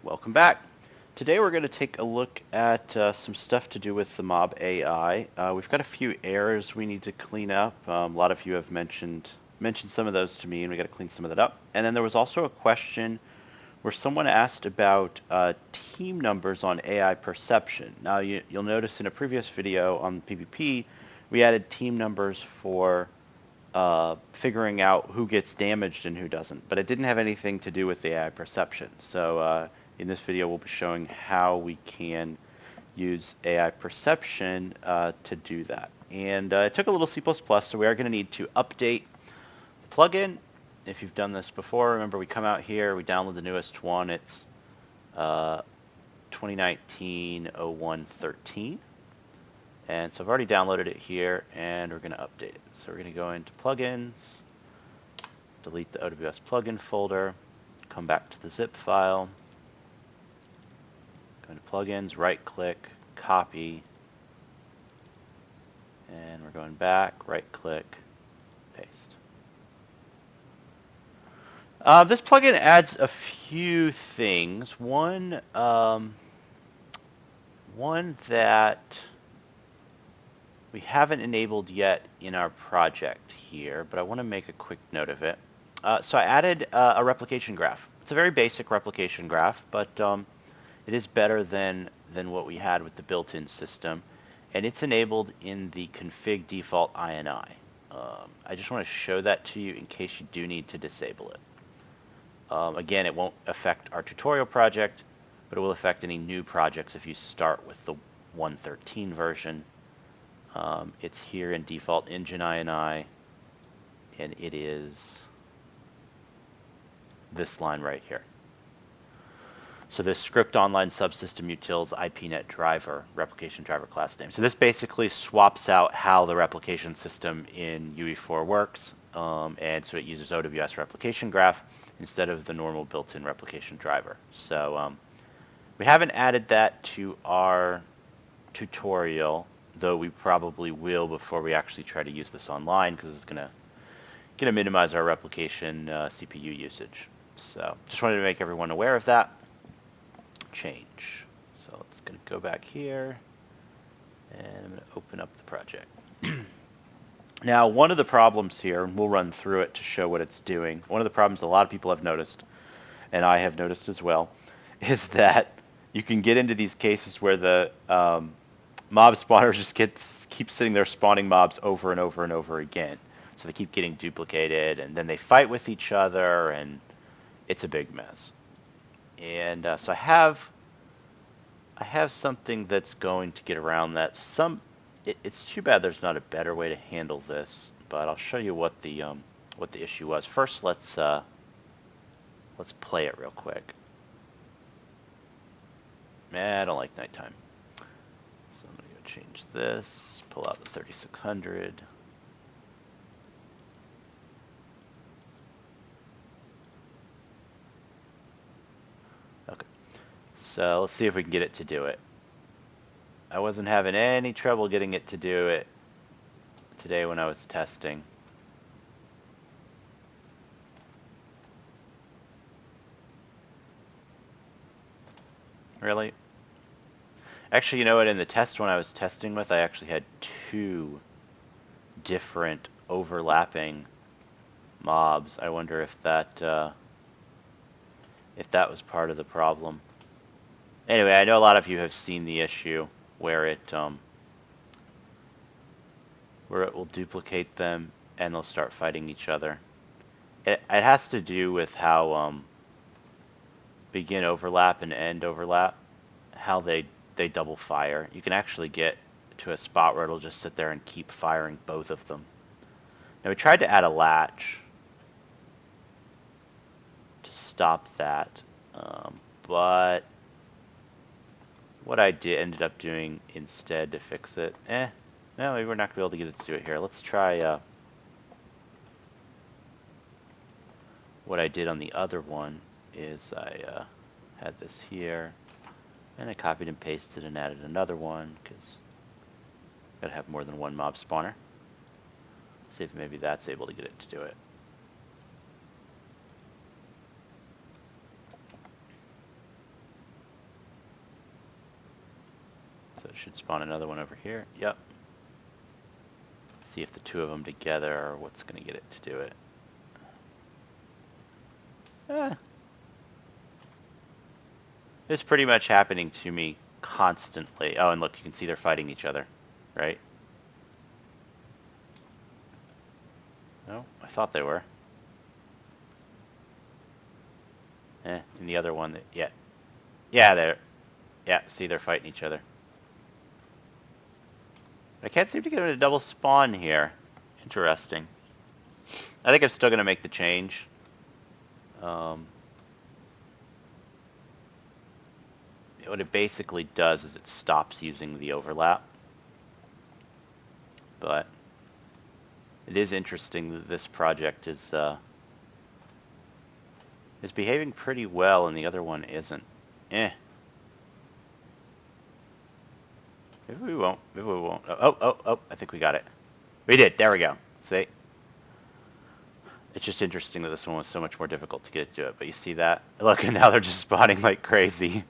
Welcome back. Today we're going to take a look at some stuff to do with the mob AI. We've got a few errors we need to clean up. A lot of you have mentioned some of those to me, and we got to clean some of that up. And then there was also a question where someone asked about team numbers on AI perception. Now you'll notice in a previous video on PvP, we added team numbers for figuring out who gets damaged and who doesn't, but it didn't have anything to do with the AI perception. So in this video, we'll be showing how we can use AI perception to do that. And it took a little C++, so we are going to need to update the plugin. If you've done this before, remember we come out here, we download the newest one. It's 2019-01-13. And so I've already downloaded it here, and we're going to update it. So we're going to go into Plugins, delete the OWS plugin folder, come back to the zip file, go into Plugins, right-click, copy, and we're going back, right-click, paste. This plugin adds a few things. One that we haven't enabled yet in our project here, but I want to make a quick note of it. So I added a replication graph. It's a very basic replication graph, but it is better than what we had with the built-in system, and it's enabled in the config default INI. I just want to show that to you in case you do need to disable it. Again, it won't affect our tutorial project, but it will affect any new projects if you start with the 1.13 version. It's here in default engine INI, and it is this line right here. So this script online subsystem utils IPNet driver, replication driver class name. So this basically swaps out how the replication system in UE4 works, and so it uses OWS replication graph instead of the normal built-in replication driver. So we haven't added that to our tutorial, though we probably will before we actually try to use this online, because it's going to minimize our replication CPU usage. So just wanted to make everyone aware of that change. So it's going to go back here, and I'm going to open up the project. Now, one of the problems here, and we'll run through it to show what it's doing, one of the problems a lot of people have noticed, and I have noticed as well, is that you can get into these cases where the mob spawners just keep sitting there spawning mobs over and over and over again. So they keep getting duplicated, and then they fight with each other, and it's a big mess. And so I have something that's going to get around that. It's too bad there's not a better way to handle this, but I'll show you what the issue was. First, let's play it real quick. I don't like nighttime. So I'm going to go change this, pull out the 3600. Okay, so let's see if we can get it to do it. I wasn't having any trouble getting it to do it today when I was testing. Really? Actually, you know what, in the test when I was testing with, I actually had two different overlapping mobs. I wonder if that was part of the problem. Anyway, I know a lot of you have seen the issue where it will duplicate them and they'll start fighting each other. It has to do with how begin overlap and end overlap, how they double fire. You can actually get to a spot where it'll just sit there and keep firing both of them. Now we tried to add a latch to stop that, but what I ended up doing instead to fix it, no, we're not going to be able to get it to do it here. Let's try what I did on the other one is I had this here, and I copied and pasted and added another one, because I've got to have more than one mob spawner. See if maybe that's able to get it to do it. So it should spawn another one over here. Yep. See if the two of them together are what's going to get it to do it. It's pretty much happening to me constantly. Oh, and look, you can see they're fighting each other, right? No, I thought they were. And the other one, yeah. Yeah, see, they're fighting each other. I can't seem to get them to double spawn here. Interesting. I think I'm still going to make the change. What it basically does is it stops using the overlap. But it is interesting that this project is behaving pretty well and the other one isn't. Maybe we won't. Maybe we won't. Oh, I think we got it. We did. There we go. See? It's just interesting that this one was so much more difficult to get to it, but you see that? Look, and now they're just spawning like crazy.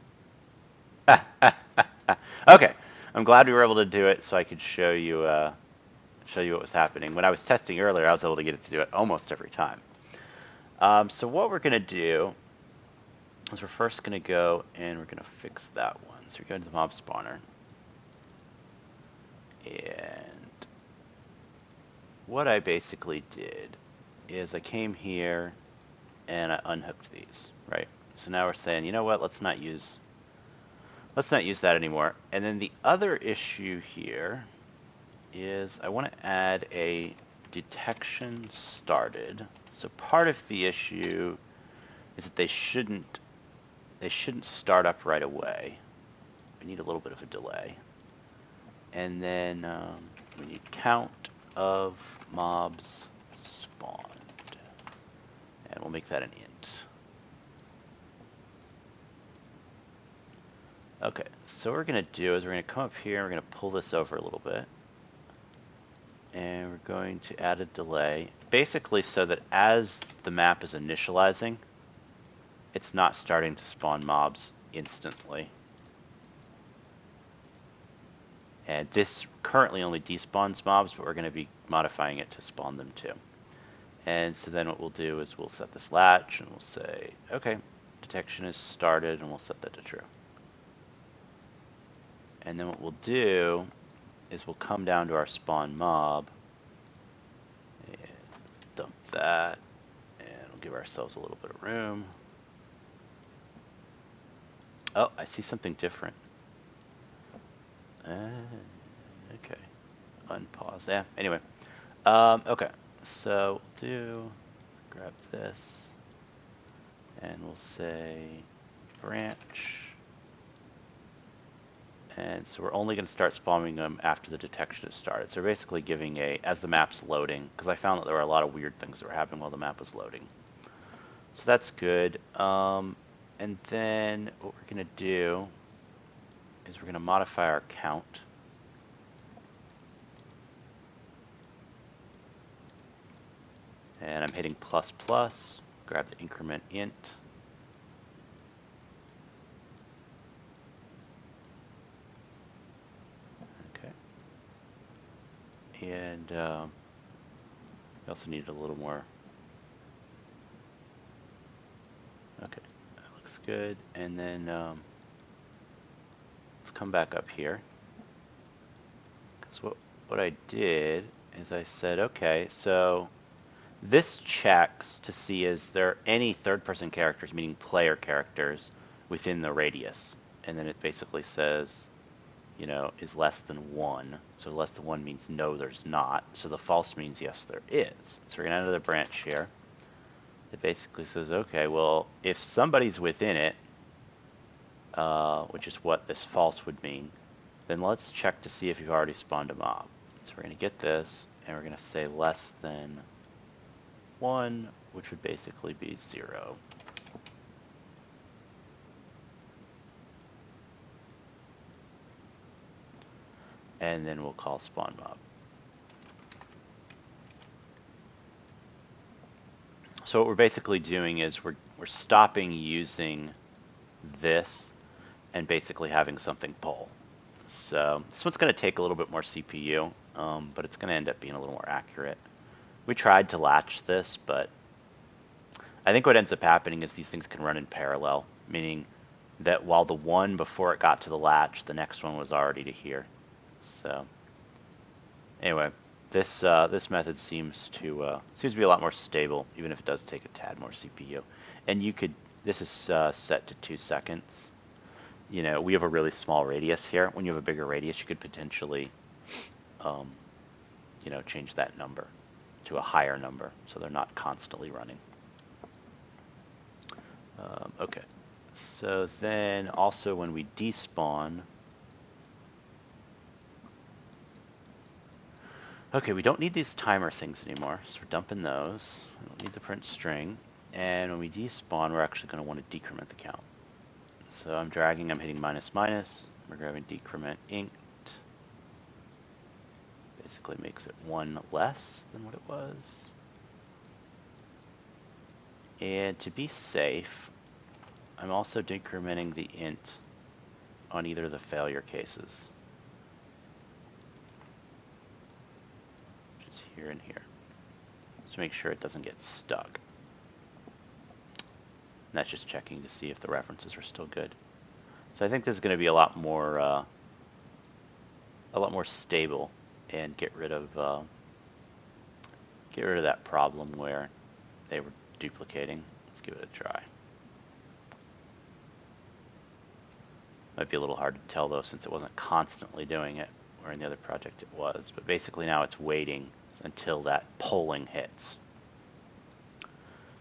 Okay, I'm glad we were able to do it so I could show you what was happening. When I was testing earlier, I was able to get it to do it almost every time. So what we're going to do is we're first going to go and we're going to fix that one. So we're going to the mob spawner. And what I basically did is I came here and I unhooked these, right? So now we're saying, you know what, let's not use that anymore. And then the other issue here is I want to add a detection started. So part of the issue is that they shouldn't start up right away. We need a little bit of a delay. And then we need count of mobs spawned. And we'll make that an int. Okay, so what we're going to do is we're going to come up here and we're going to pull this over a little bit. And we're going to add a delay, basically so that as the map is initializing, it's not starting to spawn mobs instantly. And this currently only despawns mobs, but we're going to be modifying it to spawn them too. And so then what we'll do is we'll set this latch and we'll say, okay, detection is started, and we'll set that to true. And then what we'll do is we'll come down to our spawn mob and dump that, and we'll give ourselves a little bit of room. Oh, I see something different. Okay. Unpause. Yeah, anyway. Okay, so we'll grab this, and we'll say branch. And so we're only going to start spawning them after the detection is started. So we're basically giving as the map's loading, because I found that there were a lot of weird things that were happening while the map was loading. So that's good. And then what we're going to do is we're going to modify our count. And I'm hitting ++, grab the increment int. And we also need a little more. Okay, that looks good. And then let's come back up here. So what I did is I said, okay, so this checks to see is there any third-person characters, meaning player characters, within the radius. And then it basically says, you know, is less than 1. So less than 1 means no, there's not. So the false means yes, there is. So we're going to add another branch here. It basically says, okay, well, if somebody's within it, which is what this false would mean, then let's check to see if you've already spawned a mob. So we're going to get this, and we're going to say less than 1, which would basically be 0. And then we'll call spawn mob. So what we're basically doing is we're stopping using this and basically having something pull. So this one's going to take a little bit more CPU, but it's going to end up being a little more accurate. We tried to latch this, but I think what ends up happening is these things can run in parallel, meaning that while the one before it got to the latch, the next one was already to here. So anyway, this method seems to be a lot more stable, even if it does take a tad more CPU. And you could, this is set to 2 seconds. You know, we have a really small radius here. When you have a bigger radius, you could potentially, you know, change that number to a higher number, so they're not constantly running. Okay, so then also when we despawn, okay, we don't need these timer things anymore, so we're dumping those. We don't need the print string, and when we despawn, we're actually going to want to decrement the count. So I'm dragging, I'm hitting minus minus, we're grabbing decrement inked. Basically makes it 1 less than what it was. And to be safe, I'm also decrementing the int on either of the failure cases, which is here and here, to make sure it doesn't get stuck. And that's just checking to see if the references are still good. So I think this is going to be a lot more stable, and get rid of that problem where they were duplicating. Let's give it a try. Might be a little hard to tell though, since it wasn't constantly doing it, where in the other project it was. But basically now it's waiting until that polling hits.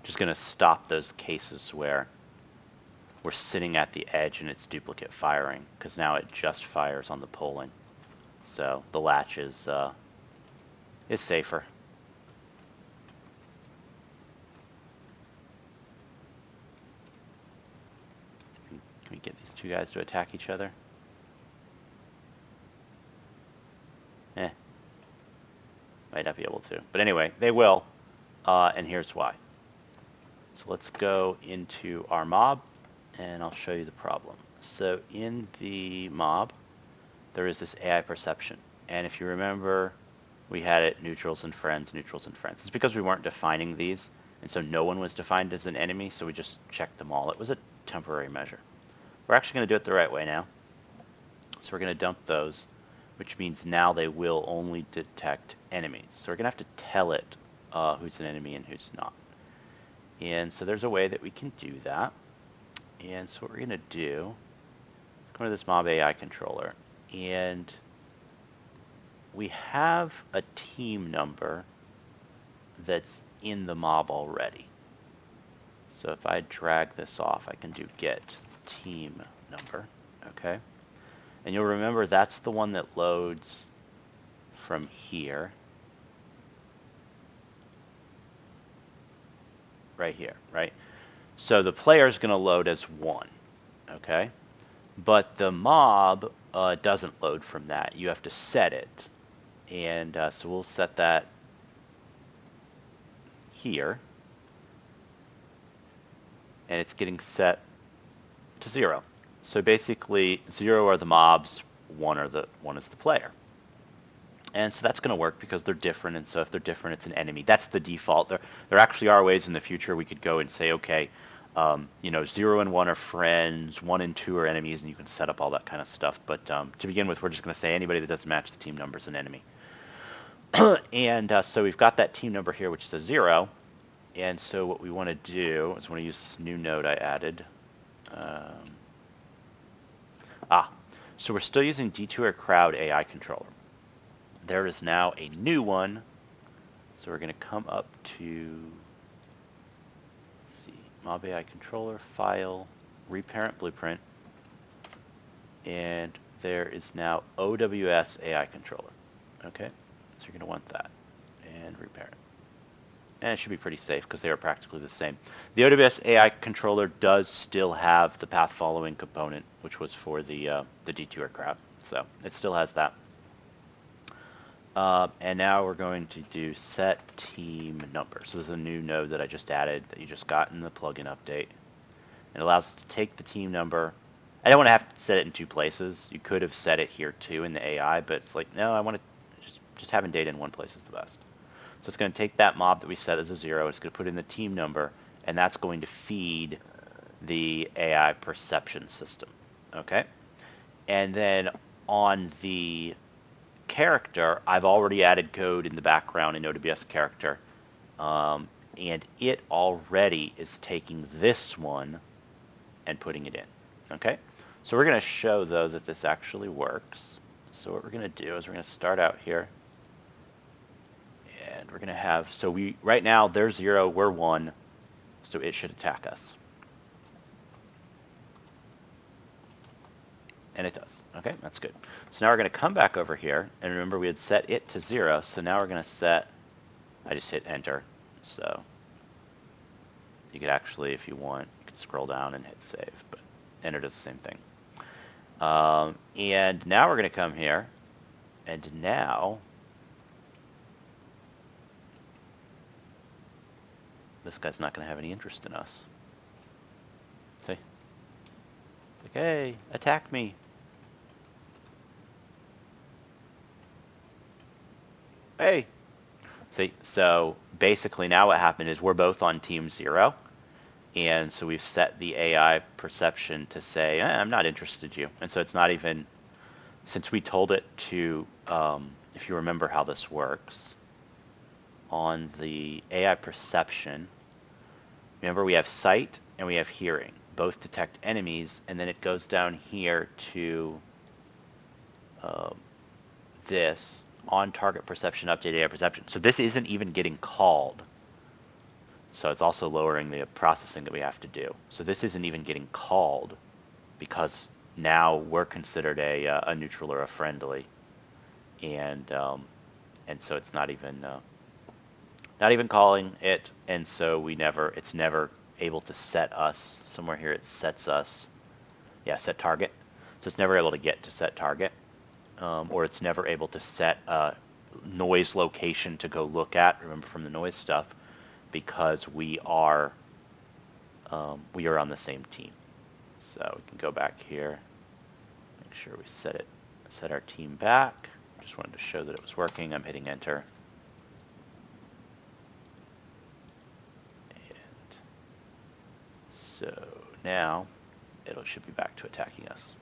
Just going to stop those cases where we're sitting at the edge and it's duplicate firing, because now it just fires on the polling. So the latch is safer. Can we get these two guys to attack each other? Might not be able to. But anyway, they will, and here's why. So let's go into our mob, and I'll show you the problem. So in the mob, there is this AIPerception. And if you remember, we had it neutrals and friends, neutrals and friends. It's because we weren't defining these, and so no one was defined as an enemy, so we just checked them all. It was a temporary measure. We're actually going to do it the right way now. So we're going to dump those, which means now they will only detect enemies. So we're going to have to tell it who's an enemy and who's not. And so there's a way that we can do that. And so what we're going to do, go to this mob AI controller, and we have a team number that's in the mob already. So if I drag this off, I can do get team number, okay? And you'll remember that's the one that loads from here, right here, right? So the player is going to load as 1, okay? But the mob doesn't load from that. You have to set it. And so we'll set that here. And it's getting set to 0. So basically 0 are the mobs, 1 is the player. And so that's going to work because they're different, and so if they're different, it's an enemy. That's the default. There actually are ways in the future we could go and say, okay, you know, 0 and 1 are friends, 1 and 2 are enemies, and you can set up all that kind of stuff. But to begin with, we're just going to say anybody that doesn't match the team number is an enemy. And so we've got that team number here, which is a 0. And so what we want to do is we want to use this new node I added. So we're still using D2R Crowd AI controller. There is now a new one. So we're going to come up to, let's see, Mob AI controller, file, reparent blueprint. And there is now OWS AI controller. Okay, so you're going to want that. And reparent. And it should be pretty safe because they are practically the same. The OWS AI controller does still have the path following component, which was for the D2R Crowd. So it still has that. And now we're going to do set team number. So this is a new node that I just added that you just got in the plugin update. It allows us to take the team number, I don't want to have to set it in two places. You could have set it here too in the AI, but it's like, no, I want to just having data in one place is the best. So it's going to take that mob that we set as a 0, it's going to put in the team number, and that's going to feed the AI perception system. Okay? And then on the character, I've already added code in the background in OWS character, and it already is taking this one and putting it in. Okay? So we're going to show, though, that this actually works. So what we're going to do is we're going to start out here. And we're going to have, so right now they're 0, we're 1, so it should attack us. And it does. Okay, that's good. So now we're going to come back over here, and remember we had set it to 0, so now we're going to set, I just hit enter. So you could actually, if you want, you could scroll down and hit save, but enter does the same thing. And now we're going to come here, and now this guy's not going to have any interest in us. See? It's like, hey, attack me. Hey. See, so basically now what happened is we're both on team 0, and so we've set the AI perception to say, I'm not interested in you. And so it's not even, since we told it to, if you remember how this works, on the AI perception, remember we have sight and we have hearing. Both detect enemies, and then it goes down here to this on target perception, update AI perception. So this isn't even getting called. So it's also lowering the processing that we have to do. So this isn't even getting called because now we're considered a neutral or a friendly, and so it's not even calling it, and so it's never able to set us. Somewhere here it sets us, set target. So it's never able to get to set target, or it's never able to set a noise location to go look at, remember from the noise stuff, because we are on the same team. So we can go back here, make sure we set our team back. Just wanted to show that it was working. I'm hitting enter. And so now it should be back to attacking us.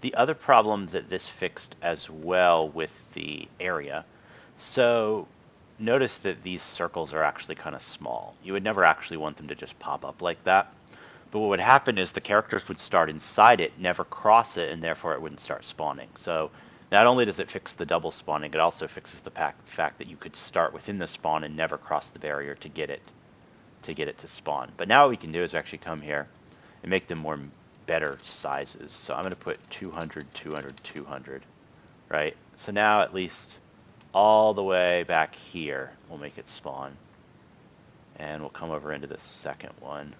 The other problem that this fixed as well with the area, so notice that these circles are actually kind of small. You would never actually want them to just pop up like that. But what would happen is the characters would start inside it, never cross it, and therefore it wouldn't start spawning. So not only does it fix the double spawning, it also fixes the fact that you could start within the spawn and never cross the barrier to get it to spawn. But now what we can do is actually come here and make them better sizes. So I'm going to put 200, 200, 200, right? So now at least all the way back here we'll make it spawn. And we'll come over into the second one.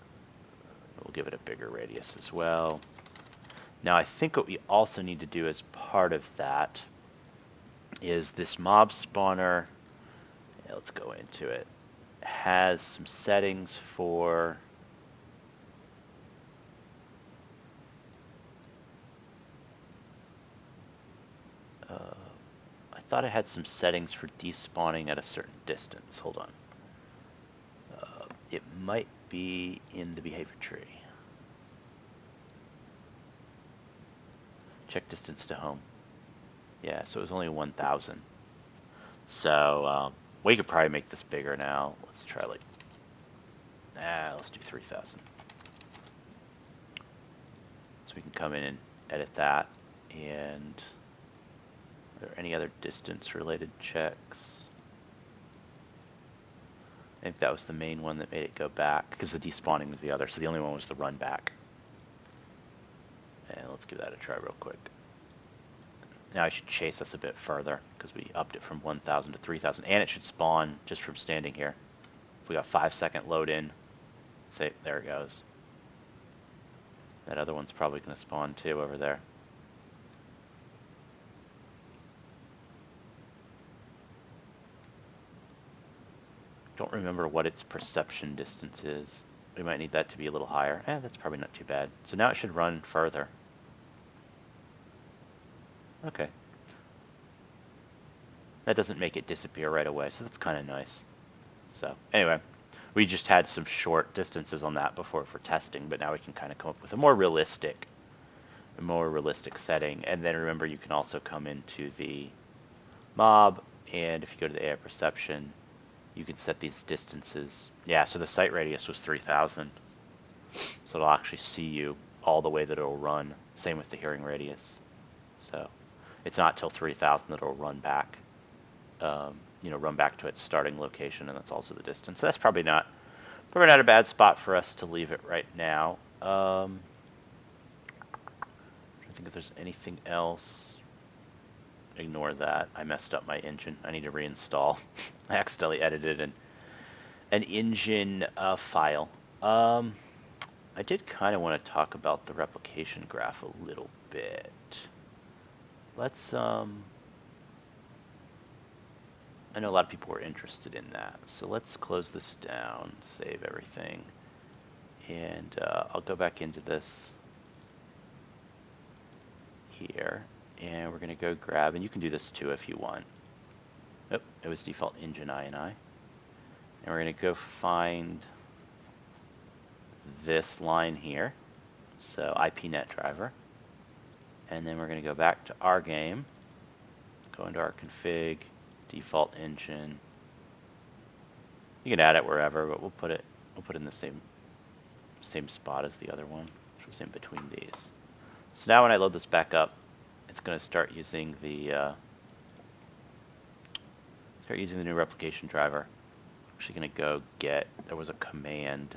We'll give it a bigger radius as well. Now I think what we also need to do as part of that is this mob spawner, let's go into it, has some settings for I thought it had some settings for despawning at a certain distance. Hold on. It might be in the behavior tree. Check distance to home. Yeah, so it was only 1,000. So we could probably make this bigger now. Let's try let's do 3,000. So we can come in and edit that. And are there any other distance related checks? I think that was the main one that made it go back, because the despawning was the other, so the only one was the run back. And let's give that a try real quick. Now it should chase us a bit further, because we upped it from 1,000 to 3,000, and it should spawn just from standing here. If we got 5-second load in, say, there it goes. That other one's probably going to spawn too over there. Don't remember what its perception distance is. We might need that to be a little higher. That's probably not too bad. So now it should run further. Okay. That doesn't make it disappear right away, so that's kind of nice. So anyway, we just had some short distances on that before for testing, but now we can kind of come up with a more realistic setting. And then remember, you can also come into the mob, and if you go to the AI perception, you can set these distances. Yeah, so the site radius was 3,000. So it'll actually see you all the way that it'll run. Same with the hearing radius. So it's not till 3,000 that it'll run back. Run back to its starting location, and that's also the distance. So that's probably not a bad spot for us to leave it right now. I think if there's anything else. Ignore that. I messed up my engine. I need to reinstall. I accidentally edited an engine file. I did kind of want to talk about the replication graph a little bit. Let's I know a lot of people were interested in that. So let's close this down, save everything, and I'll go back into this here, and we're going to go grab, and you can do this too if you want. Oh, it was default engine INI. And we're going to go find this line here, so IPNet driver, and then we're going to go back to our game, go into our config, default engine. You can add it wherever, but we'll put it in the same spot as the other one, which was in between these. So now when I load this back up, it's going to start using the new replication driver. I'm actually going to go get, there was a command,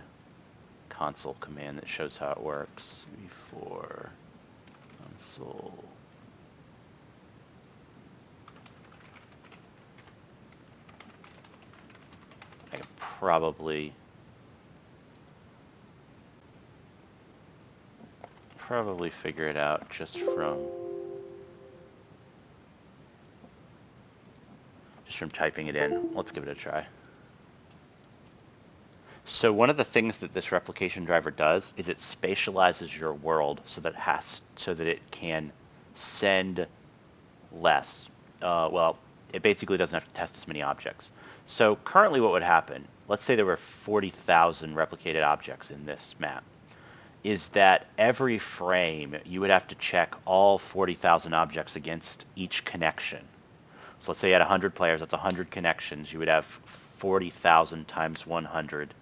console command that shows how it works. UE4 console. I can probably figure it out just from typing it in. Let's give it a try. So one of the things that this replication driver does is it spatializes your world so that it can send less. It basically doesn't have to test as many objects. So currently what would happen, let's say there were 40,000 replicated objects in this map, is that every frame you would have to check all 40,000 objects against each connection. So let's say you had 100 players, that's 100 connections. You would have 40,000 times 100.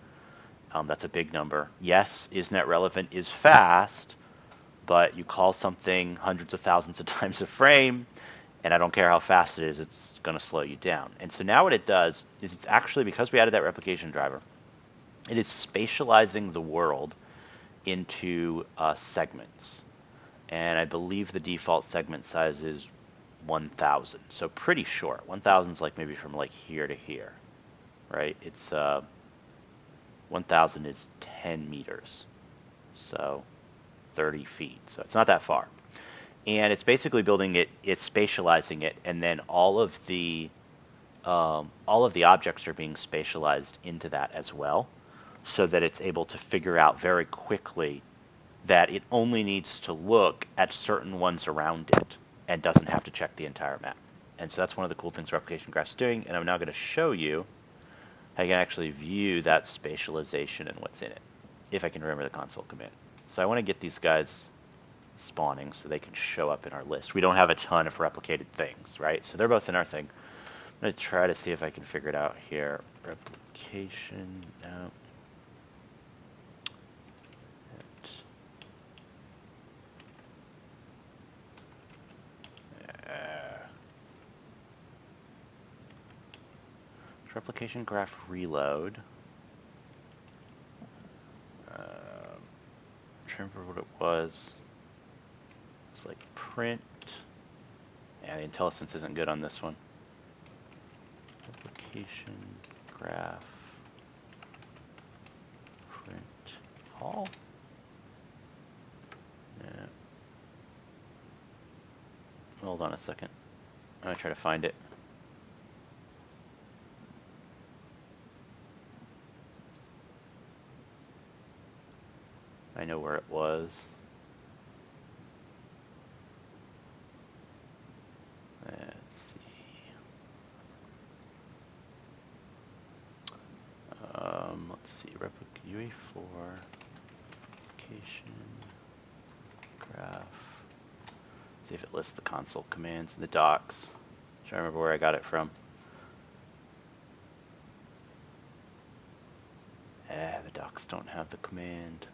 That's a big number. Yes, isNet relevant is fast, but you call something hundreds of thousands of times a frame, and I don't care how fast it is, it's going to slow you down. And so now what it does is it's actually, because we added that replication driver, it is spatializing the world into segments. And I believe the default segment size is 1,000, so pretty short. 1,000 is like maybe from like here to here, right? It's 1,000 is 10 meters, so 30 feet. So it's not that far. And it's basically building it, it's spatializing it, and then all of the objects are being spatialized into that as well, so that it's able to figure out very quickly that it only needs to look at certain ones around it and doesn't have to check the entire map. And so that's one of the cool things Replication Graphs is doing, and I'm now going to show you how you can actually view that spatialization and what's in it, if I can remember the console command. So I want to get these guys spawning so they can show up in our list. We don't have a ton of replicated things, right? So they're both in our thing. I'm going to try to see if I can figure it out here. Replication, no. Replication graph reload. Remember what it was. It's like print. Yeah, the IntelliSense isn't good on this one. Replication graph print all. Yeah. Hold on a second. I'm gonna try to find it. I know where it was. Let's see. Let's see. UE4 Replication Graph. See if it lists the console commands in the docs. I'm trying to remember where I got it from. The docs don't have the command.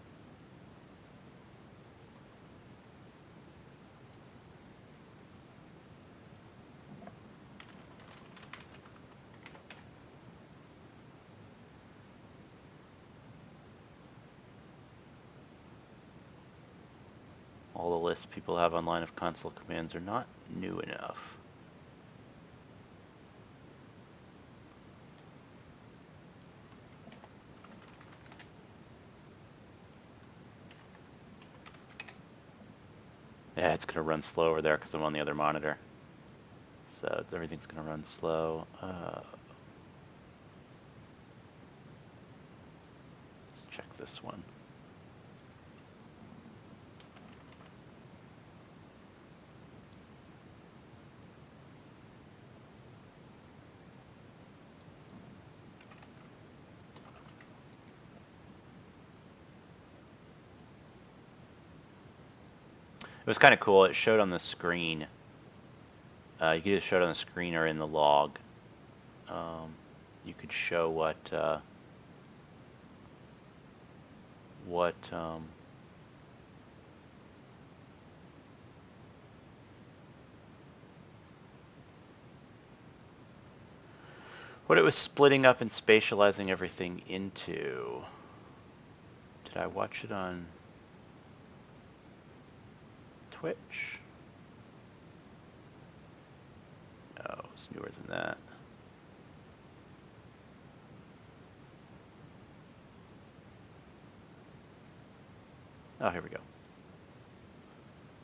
All the lists people have online of console commands are not new enough. Yeah, it's going to run slower there because I'm on the other monitor. So everything's going to run slow. Let's check this one. It was kind of cool. It showed on the screen. You could either show it on the screen or in the log. You could show what it was splitting up and spatializing everything into. Did I watch it on Twitch? No, it's newer than that. Oh, here we go.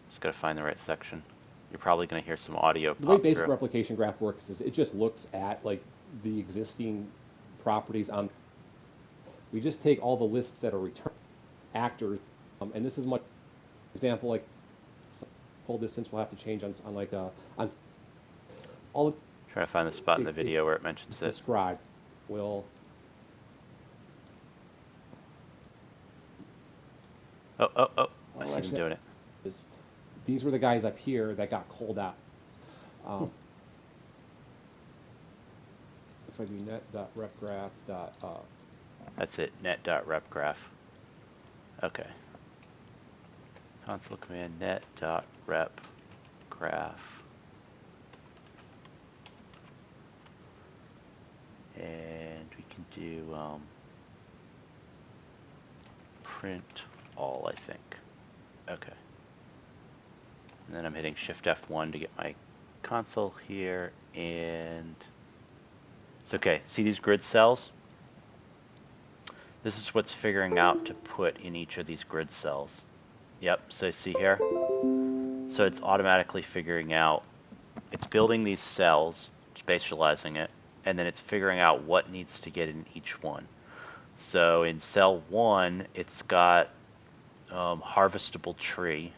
Just gotta find the right section. You're probably gonna hear some audio pop through. The way basic replication graph works is it just looks at like the existing properties on. We just take all the lists that are returned actors, and this is much example like full distance will have to change on like on all. Trying to find the spot in the video where it mentions it. Describe will. Oh! I see him doing it. These were the guys up here that got called out. If I do net.repgraph. That's it, net.repgraph. Okay. Console command net.repgraph. And we can do print all, I think. Okay. And then I'm hitting Shift F1 to get my console here, and it's okay. See these grid cells? This is what's figuring out to put in each of these grid cells. Yep, so see here? So it's automatically figuring out, it's building these cells, spatializing it, and then it's figuring out what needs to get in each one. So in cell 1, it's got harvestable tree,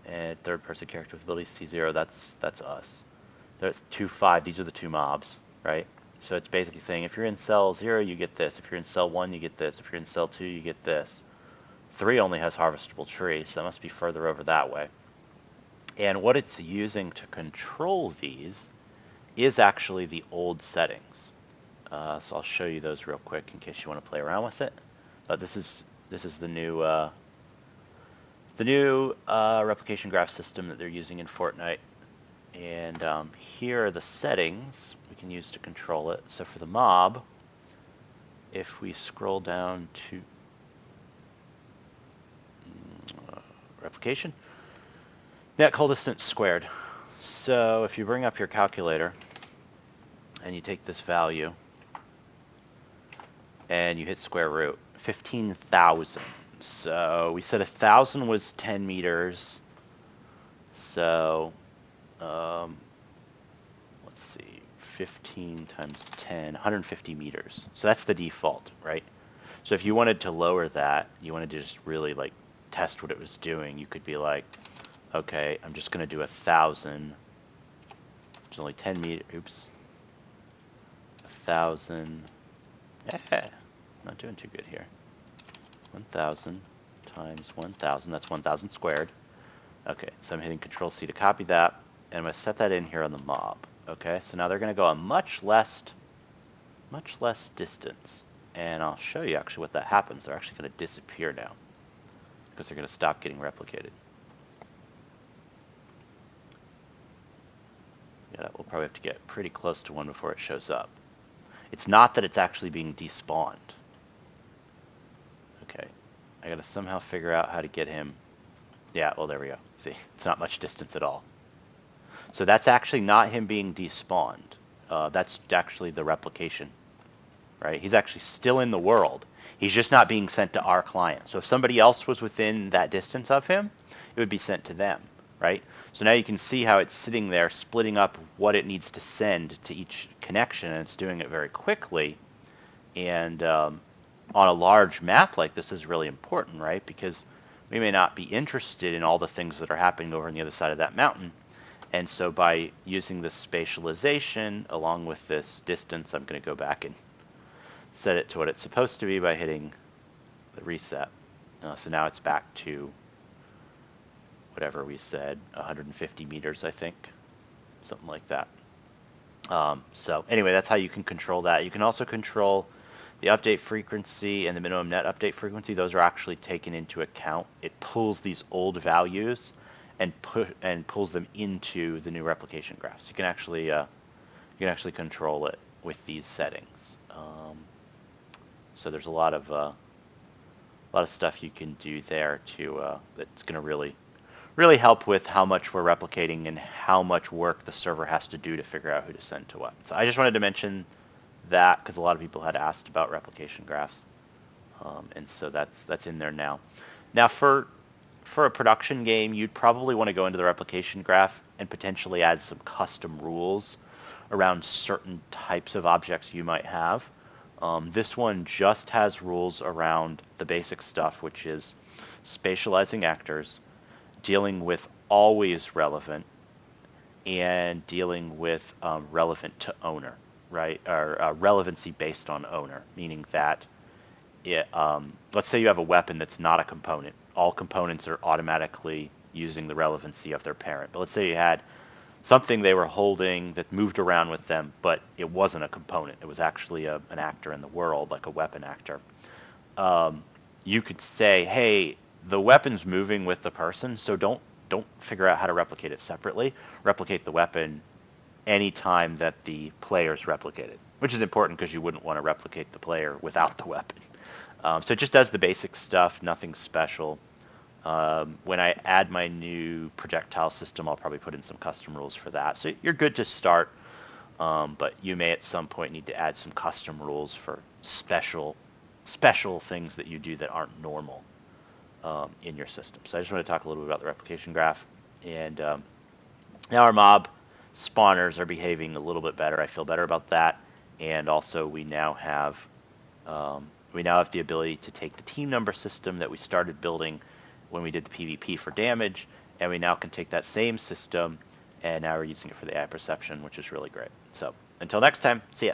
and third person character with ability C0, that's us. There's 2-5, these are the two mobs, right? So it's basically saying if you're in cell 0, you get this. If you're in cell 1, you get this. If you're in cell 2, you get this. 3 only has harvestable tree, so that must be further over that way. And what it's using to control these is actually the old settings. So I'll show you those real quick in case you want to play around with it. But this is the new replication graph system that they're using in Fortnite. And here are the settings we can use to control it. So for the mob, if we scroll down to replication, net call distance squared. So if you bring up your calculator and you take this value and you hit square root, 15,000. So we said 1,000 was 10 meters. So let's see, 15 times 10, 150 meters. So that's the default, right? So if you wanted to lower that, you wanted to just really like test what it was doing, you could be like, okay, I'm just going to do 1,000. It's only 10 meters. Oops. 1,000. Yeah, not doing too good here. 1,000 times 1,000. That's 1,000 squared. Okay, so I'm hitting Control C to copy that, and I'm going to set that in here on the mob. Okay, so now they're going to go a much less distance, and I'll show you actually what that happens. They're actually going to disappear now because they're going to stop getting replicated. Yeah, we'll probably have to get pretty close to one before it shows up. It's not that it's actually being despawned. Okay, I got to somehow figure out how to get him. Yeah, well, there we go. See, it's not much distance at all. So that's actually not him being despawned. That's actually the replication, right? He's actually still in the world. He's just not being sent to our client. So if somebody else was within that distance of him, it would be sent to them, right? So now you can see how it's sitting there splitting up what it needs to send to each connection, and it's doing it very quickly. And on a large map like this is really important, right? Because we may not be interested in all the things that are happening over on the other side of that mountain. And so by using this spatialization along with this distance, I'm going to go back and set it to what it's supposed to be by hitting the reset. So now it's back to whatever we said, 150 meters, I think. Something like that. So anyway, that's how you can control that. You can also control the update frequency and the minimum net update frequency. Those are actually taken into account. It pulls these old values and pulls them into the new replication graph. So you can actually control it with these settings. So there's a lot of stuff you can do there to that's going to really help with how much we're replicating and how much work the server has to do to figure out who to send to what. So I just wanted to mention that because a lot of people had asked about replication graphs, and so that's in there now. Now for a production game, you'd probably want to go into the replication graph and potentially add some custom rules around certain types of objects you might have. This one just has rules around the basic stuff, which is spatializing actors, dealing with always relevant, and dealing with relevant to owner, right? Or relevancy based on owner, meaning that let's say you have a weapon that's not a component. All components are automatically using the relevancy of their parent. But let's say you had something they were holding that moved around with them, but it wasn't a component. It was actually an actor in the world, like a weapon actor. You could say, hey, the weapon's moving with the person, so don't figure out how to replicate it separately. Replicate the weapon anytime that the player's replicated, which is important because you wouldn't want to replicate the player without the weapon. So it just does the basic stuff, nothing special. When I add my new projectile system, I'll probably put in some custom rules for that. So you're good to start, but you may at some point need to add some custom rules for special things that you do that aren't normal in your system. So I just want to talk a little bit about the replication graph. And now our mob spawners are behaving a little bit better. I feel better about that. And also we now have the ability to take the team number system that we started building when we did the PvP for damage, and we now can take that same system, and now we're using it for the AIPerception, which is really great. So until next time, see ya.